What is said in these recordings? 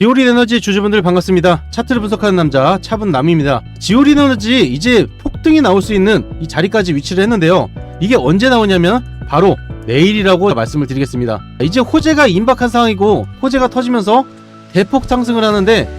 지오린 에너지 주주분들 반갑습니다. 차트를 분석하는 남자 차분남입니다. 지오린 에너지 이제 폭등이 나올 수 있는 이 자리까지 위치를 했는데요. 이게 언제 나오냐면 바로 내일이라고 말씀을 드리겠습니다. 이제 호재가 임박한 상황이고 호재가 터지면서 대폭 상승을 하는데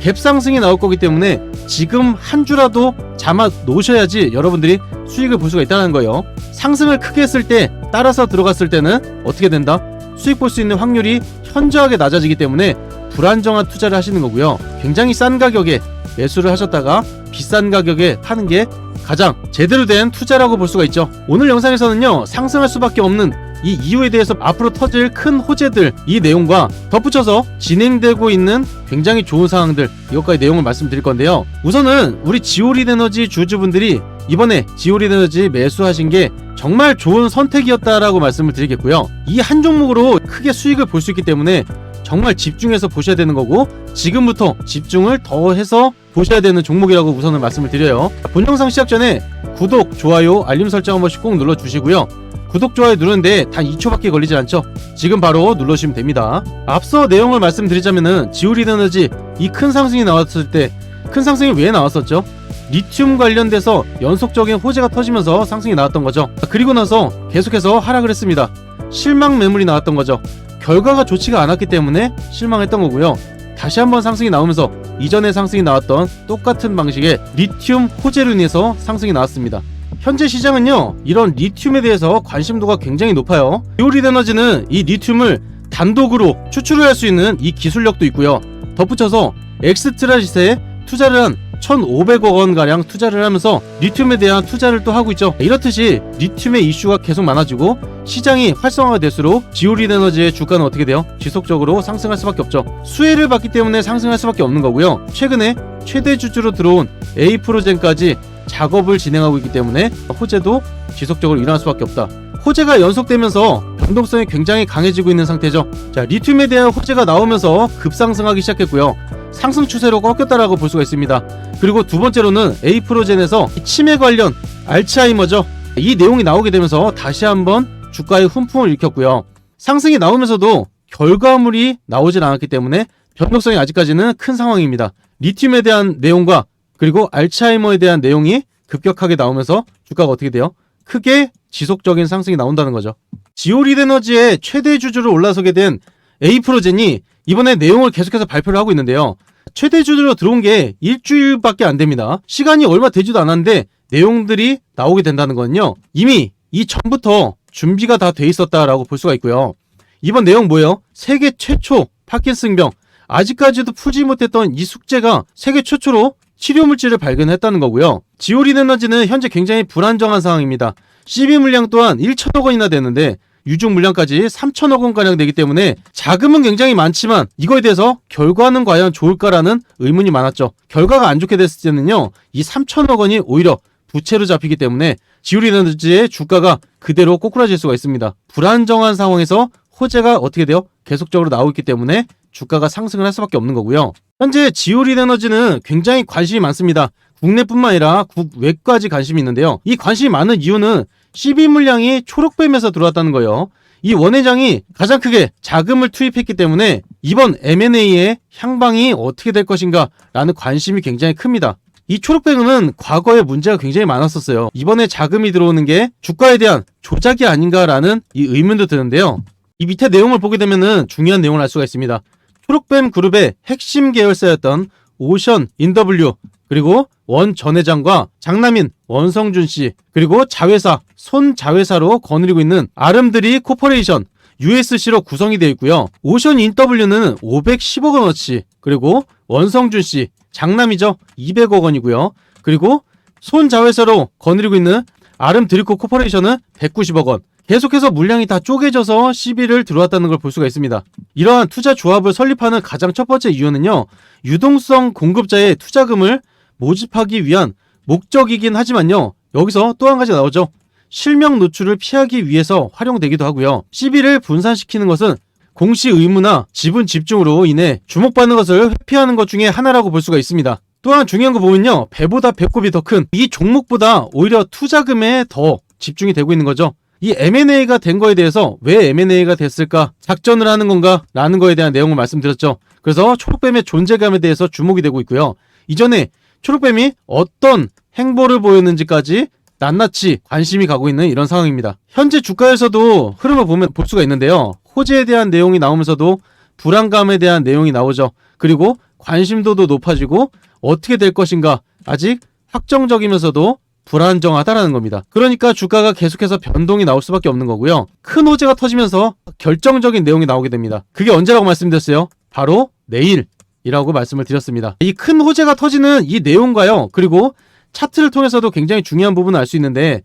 갭 상승이 나올 거기 때문에 지금 한 주라도 잡아 놓으셔야지 여러분들이 수익을 볼 수가 있다는 거예요. 상승을 크게 했을 때 따라서 들어갔을 때는 어떻게 된다? 수익 볼 수 있는 확률이 현저하게 낮아지기 때문에 불안정한 투자를 하시는 거고요. 굉장히 싼 가격에 매수를 하셨다가 비싼 가격에 파는 게 가장 제대로 된 투자라고 볼 수가 있죠. 오늘 영상에서는요, 상승할 수밖에 없는 이 이유에 대해서 앞으로 터질 큰 호재들, 이 내용과 덧붙여서 진행되고 있는 굉장히 좋은 상황들, 이것까지 내용을 말씀드릴 건데요. 우선은 우리 지오린 에너지 주주분들이 이번에 지오린 에너지 매수하신 게 정말 좋은 선택이었다라고 말씀을 드리겠고요. 이 한 종목으로 크게 수익을 볼 수 있기 때문에 정말 집중해서 보셔야 되는 거고, 지금부터 집중을 더 해서 보셔야 되는 종목이라고 우선은 말씀을 드려요. 본 영상 시작 전에 구독, 좋아요, 알림 설정 한 번씩 꼭 눌러주시고요. 구독, 좋아요 누르는데 단 2초밖에 걸리지 않죠? 지금 바로 눌러주시면 됩니다. 앞서 내용을 말씀드리자면은 지오린 에너지 이 큰 상승이 나왔을 때, 큰 상승이 왜 나왔었죠? 리튬 관련돼서 연속적인 호재가 터지면서 상승이 나왔던 거죠. 그리고 나서 계속해서 하락을 했습니다. 실망 매물이 나왔던 거죠. 결과가 좋지가 않았기 때문에 실망했던 거고요. 다시 한번 상승이 나오면서 이전에 상승이 나왔던 똑같은 방식의 리튬 호재로 인해서 상승이 나왔습니다. 현재 시장은요, 이런 리튬에 대해서 관심도가 굉장히 높아요. 지오린 에너지는 이 리튬을 단독으로 추출을 할 수 있는 이 기술력도 있고요. 덧붙여서 엑스트라짓에 투자를 한 1,500억 원가량 투자를 하면서 리튬에 대한 투자를 또 하고 있죠. 이렇듯이 리튬의 이슈가 계속 많아지고 시장이 활성화가 될수록 지오린 에너지의 주가는 어떻게 돼요? 지속적으로 상승할 수밖에 없죠. 수혜를 받기 때문에 상승할 수밖에 없는 거고요. 최근에 최대 주주로 들어온 에이프로젠까지 작업을 진행하고 있기 때문에 호재도 지속적으로 일어날 수밖에 없다. 호재가 연속되면서 변동성이 굉장히 강해지고 있는 상태죠. 자, 리튬에 대한 호재가 나오면서 급상승하기 시작했고요. 상승 추세로 꺾였다라고 볼 수가 있습니다. 그리고 두 번째로는 에이프로젠에서 치매 관련 알츠하이머죠. 이 내용이 나오게 되면서 다시 한번 주가에 훈풍을 일으켰고요. 상승이 나오면서도 결과물이 나오질 않았기 때문에 변동성이 아직까지는 큰 상황입니다. 리튬에 대한 내용과 그리고 알츠하이머에 대한 내용이 급격하게 나오면서 주가가 어떻게 돼요? 크게 지속적인 상승이 나온다는 거죠. 지오린 에너지의 최대 주주로 올라서게 된 에이프로젠이 이번에 내용을 계속해서 발표를 하고 있는데요. 최대 주주로 들어온 게 일주일밖에 안 됩니다. 시간이 얼마 되지도 않았는데 내용들이 나오게 된다는 건요, 이미 이전부터 준비가 다 돼 있었다라고 볼 수가 있고요. 이번 내용 뭐예요? 세계 최초 파킨슨병, 아직까지도 풀지 못했던 이 숙제가 세계 최초로 치료물질을 발견했다는 거고요. 지오린 에너지는 현재 굉장히 불안정한 상황입니다. CB 물량 또한 1천억 원이나 되는데 유증 물량까지 3천억 원가량 되기 때문에 자금은 굉장히 많지만 이거에 대해서 결과는 과연 좋을까라는 의문이 많았죠. 결과가 안 좋게 됐을 때는요, 이 3천억 원이 오히려 부채로 잡히기 때문에 지오린 에너지의 주가가 그대로 꼬꾸라질 수가 있습니다. 불안정한 상황에서 호재가 어떻게 돼요? 계속적으로 나오고 있기 때문에 주가가 상승을 할 수밖에 없는 거고요. 현재 지오린 에너지는 굉장히 관심이 많습니다. 국내뿐만 아니라 국외까지 관심이 있는데요. 이 관심이 많은 이유는 CB 물량이 초록뱀에서 들어왔다는 거예요. 이 원 회장이 가장 크게 자금을 투입했기 때문에 이번 M&A의 향방이 어떻게 될 것인가 라는 관심이 굉장히 큽니다. 이 초록뱀은 과거에 문제가 굉장히 많았었어요. 이번에 자금이 들어오는 게 주가에 대한 조작이 아닌가라는 이 의문도 드는데요. 이 밑에 내용을 보게 되면 중요한 내용을 알 수가 있습니다. 초록뱀 그룹의 핵심 계열사였던 오션 인더블유, 그리고 원 전 회장과 장남인 원성준 씨, 그리고 자회사, 손자회사로 거느리고 있는 아름드리 코퍼레이션 USC로 구성이 되어 있고요. 오션 인더블유는 510억 원어치, 그리고 원성준 씨, 장남이죠, 200억 원이고요. 그리고 손자회사로 거느리고 있는 아름드리코 코퍼레이션은 190억 원. 계속해서 물량이 다 쪼개져서 CB를 들어왔다는 걸 볼 수가 있습니다. 이러한 투자 조합을 설립하는 가장 첫 번째 이유는요, 유동성 공급자의 투자금을 모집하기 위한 목적이긴 하지만요, 여기서 또 한 가지 나오죠. 실명 노출을 피하기 위해서 활용되기도 하고요. CB를 분산시키는 것은 공시 의무나 지분 집중으로 인해 주목받는 것을 회피하는 것 중에 하나라고 볼 수가 있습니다. 또한 중요한 거 보면요, 배보다 배꼽이 더 큰 이 종목보다 오히려 투자금에 더 집중이 되고 있는 거죠. 이 M&A가 된 거에 대해서 왜 M&A가 됐을까? 작전을 하는 건가? 라는 거에 대한 내용을 말씀드렸죠. 그래서 초록뱀의 존재감에 대해서 주목이 되고 있고요. 이전에 초록뱀이 어떤 행보를 보였는지까지 낱낱이 관심이 가고 있는 이런 상황입니다. 현재 주가에서도 흐름을 보면 볼 수가 있는데요. 호재에 대한 내용이 나오면서도 불안감에 대한 내용이 나오죠. 그리고 관심도도 높아지고 어떻게 될 것인가 아직 확정적이면서도 불안정하다라는 겁니다. 그러니까 주가가 계속해서 변동이 나올 수밖에 없는 거고요. 큰 호재가 터지면서 결정적인 내용이 나오게 됩니다. 그게 언제라고 말씀드렸어요? 바로 내일이라고 말씀을 드렸습니다. 이 큰 호재가 터지는 이 내용과요. 그리고 차트를 통해서도 굉장히 중요한 부분을 알 수 있는데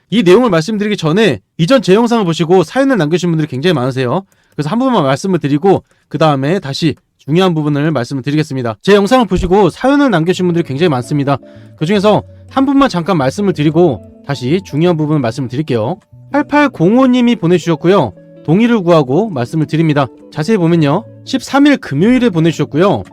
이 내용을 말씀드리기 전에 이전 제 영상을 보시고 사연을 남겨주신 분들이 굉장히 많으세요. 그래서 한 번만 말씀을 드리고 그 다음에 다시 중요한 부분을 말씀을 드리겠습니다. 제 영상을 보시고 사연을 남겨주신 분들이 굉장히 많습니다. 그 중에서 한 분만 잠깐 말씀을 드리고 다시 중요한 부분을 말씀을 드릴게요. 8805님이 보내주셨고요. 동의를 구하고 말씀을 드립니다. 자세히 보면요. 13일 금요일에 보내주셨고요.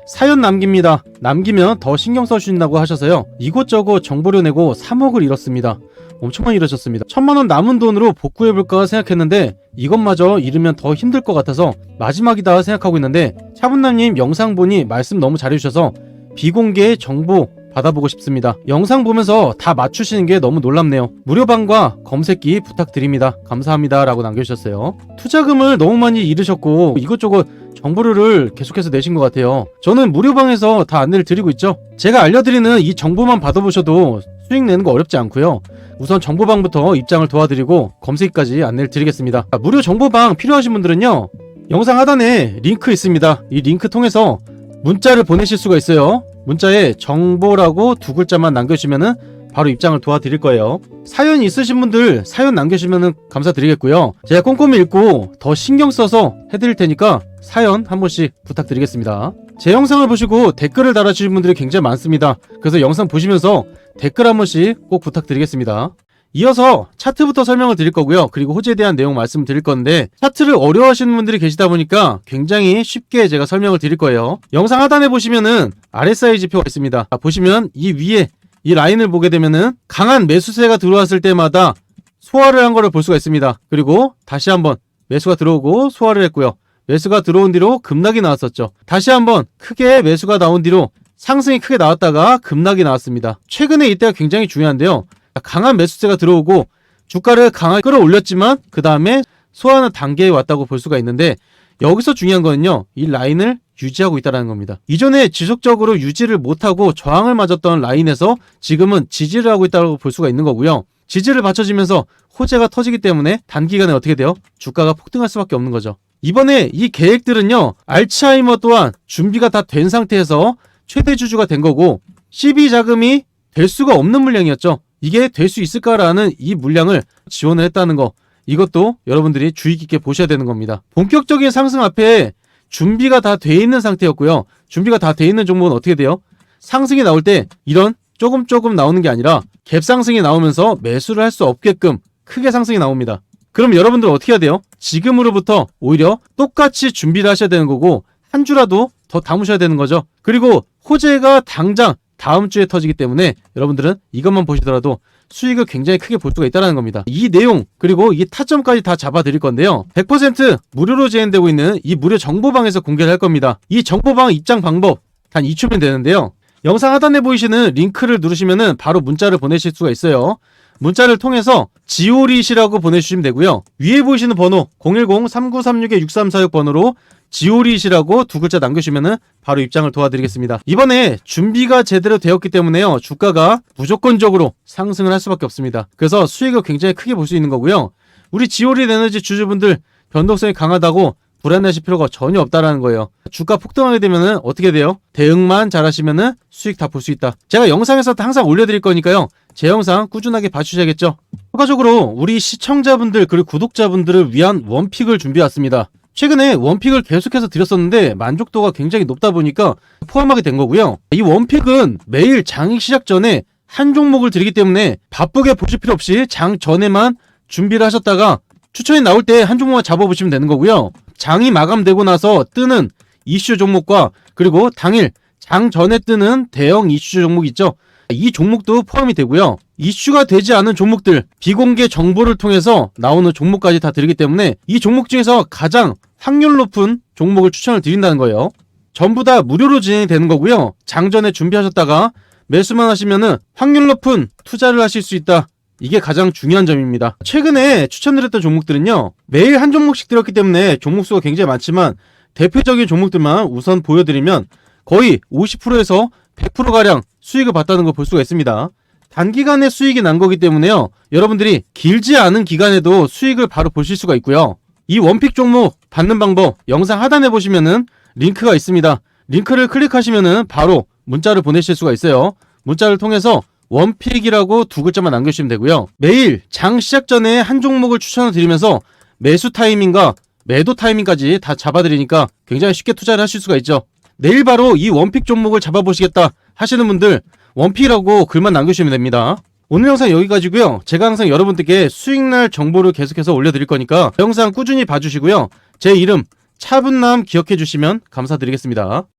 사연 남깁니다. 남기면 더 신경 써주신다고 하셔서요. 이곳저곳 정보료 내고 3억을 잃었습니다. 엄청 많이 잃으셨습니다. 1000만원 남은 돈으로 복구해볼까 생각했는데 이것마저 잃으면 더 힘들 것 같아서 마지막이다 생각하고 있는데 차분남님 영상 보니 말씀 너무 잘해주셔서 비공개 정보 받아보고 싶습니다. 영상 보면서 다 맞추시는 게 너무 놀랍네요. 무료방과 검색기 부탁드립니다. 감사합니다 라고 남겨주셨어요. 투자금을 너무 많이 잃으셨고 이것저것 정보료를 계속해서 내신 것 같아요. 저는 무료방에서 다 안내를 드리고 있죠. 제가 알려드리는 이 정보만 받아보셔도 수익 내는 거 어렵지 않고요. 우선 정보방부터 입장을 도와드리고 검색까지 안내를 드리겠습니다. 무료 정보방 필요하신 분들은요. 영상 하단에 링크 있습니다. 이 링크 통해서 문자를 보내실 수가 있어요. 문자에 정보라고 2글자만 남겨주시면은 바로 입장을 도와드릴 거예요. 사연 있으신 분들 사연 남겨주시면 감사드리겠고요. 제가 꼼꼼히 읽고 더 신경 써서 해드릴 테니까 사연 한 번씩 부탁드리겠습니다. 제 영상을 보시고 댓글을 달아주신 분들이 굉장히 많습니다. 그래서 영상 보시면서 댓글 한 번씩 꼭 부탁드리겠습니다. 이어서 차트부터 설명을 드릴 거고요. 그리고 호재에 대한 내용 말씀을 드릴 건데 차트를 어려워하시는 분들이 계시다 보니까 굉장히 쉽게 제가 설명을 드릴 거예요. 영상 하단에 보시면은 RSI 지표가 있습니다. 보시면 이 위에 이 라인을 보게 되면은 강한 매수세가 들어왔을 때마다 소화를 한 거를 볼 수가 있습니다. 그리고 다시 한번 매수가 들어오고 소화를 했고요. 매수가 들어온 뒤로 급락이 나왔었죠. 다시 한번 크게 매수가 나온 뒤로 상승이 크게 나왔다가 급락이 나왔습니다. 최근에 이때가 굉장히 중요한데요. 강한 매수세가 들어오고 주가를 강하게 끌어올렸지만 그 다음에 소화하는 단계에 왔다고 볼 수가 있는데 여기서 중요한 거는요. 이 라인을 유지하고 있다는 겁니다. 이전에 지속적으로 유지를 못하고 저항을 맞았던 라인에서 지금은 지지를 하고 있다고 볼 수가 있는 거고요. 지지를 받쳐지면서 호재가 터지기 때문에 단기간에 어떻게 돼요? 주가가 폭등할 수밖에 없는 거죠. 이번에 이 계획들은요. 알츠하이머 또한 준비가 다 된 상태에서 최대 주주가 된 거고 CB 자금이 될 수가 없는 물량이었죠. 이게 될 수 있을까라는 이 물량을 지원을 했다는 거 이것도 여러분들이 주의 깊게 보셔야 되는 겁니다. 본격적인 상승 앞에 준비가 다 돼 있는 상태였고요. 준비가 다 돼 있는 종목은 어떻게 돼요? 상승이 나올 때 이런 조금 나오는 게 아니라 갭 상승이 나오면서 매수를 할 수 없게끔 크게 상승이 나옵니다. 그럼 여러분들 어떻게 해야 돼요? 지금으로부터 오히려 똑같이 준비를 하셔야 되는 거고 한 주라도 더 담으셔야 되는 거죠. 그리고 호재가 당장 다음 주에 터지기 때문에 여러분들은 이것만 보시더라도 수익을 굉장히 크게 볼 수가 있다는 겁니다. 이 내용 그리고 이 타점까지 다 잡아 드릴 건데요. 100% 무료로 제한되고 있는 이 무료 정보방에서 공개를 할 겁니다. 이 정보방 입장 방법 단 2초면 되는데요. 영상 하단에 보이시는 링크를 누르시면은 바로 문자를 보내실 수가 있어요. 문자를 통해서 지오릿이라고 보내주시면 되고요. 위에 보이시는 번호 010-3936-6346 번호로 지오릿이라고 2글자 남겨주시면 바로 입장을 도와드리겠습니다. 이번에 준비가 제대로 되었기 때문에요. 주가가 무조건적으로 상승을 할 수밖에 없습니다. 그래서 수익을 굉장히 크게 볼 수 있는 거고요. 우리 지오릿 에너지 주주분들 변동성이 강하다고 불안해하실 필요가 전혀 없다라는 거예요. 주가 폭등하게 되면은 어떻게 돼요? 대응만 잘하시면은 수익 다 볼 수 있다. 제가 영상에서 항상 올려드릴 거니까요. 제 영상 꾸준하게 봐주셔야겠죠. 추가적으로 우리 시청자분들 그리고 구독자분들을 위한 원픽을 준비해왔습니다. 최근에 원픽을 계속해서 드렸었는데 만족도가 굉장히 높다 보니까 포함하게 된 거고요. 이 원픽은 매일 장 시작 전에 한 종목을 드리기 때문에 바쁘게 보실 필요 없이 장 전에만 준비를 하셨다가 추천이 나올 때 한 종목만 잡아보시면 되는 거고요. 장이 마감되고 나서 뜨는 이슈 종목과 그리고 당일 장 전에 뜨는 대형 이슈 종목 있죠. 이 종목도 포함이 되고요. 이슈가 되지 않은 종목들 비공개 정보를 통해서 나오는 종목까지 다 드리기 때문에 이 종목 중에서 가장 확률 높은 종목을 추천을 드린다는 거예요. 전부 다 무료로 진행이 되는 거고요. 장전에 준비하셨다가 매수만 하시면은 확률 높은 투자를 하실 수 있다. 이게 가장 중요한 점입니다. 최근에 추천드렸던 종목들은요, 매일 한 종목씩 들었기 때문에 종목수가 굉장히 많지만 대표적인 종목들만 우선 보여드리면 거의 50%에서 100%가량 수익을 봤다는 걸 볼 수가 있습니다. 단기간에 수익이 난 거기 때문에요, 여러분들이 길지 않은 기간에도 수익을 바로 보실 수가 있고요. 이 원픽 종목 받는 방법 영상 하단에 보시면은 링크가 있습니다. 링크를 클릭하시면은 바로 문자를 보내실 수가 있어요. 문자를 통해서 원픽이라고 두 글자만 남겨주시면 되고요. 매일 장 시작 전에 한 종목을 추천을 드리면서 매수 타이밍과 매도 타이밍까지 다 잡아드리니까 굉장히 쉽게 투자를 하실 수가 있죠. 내일 바로 이 원픽 종목을 잡아보시겠다 하시는 분들 원픽이라고 글만 남겨주시면 됩니다. 오늘 영상 여기까지고요. 제가 항상 여러분들께 수익날 정보를 계속해서 올려드릴 거니까 영상 꾸준히 봐주시고요. 제 이름 차분남 기억해 주시면 감사드리겠습니다.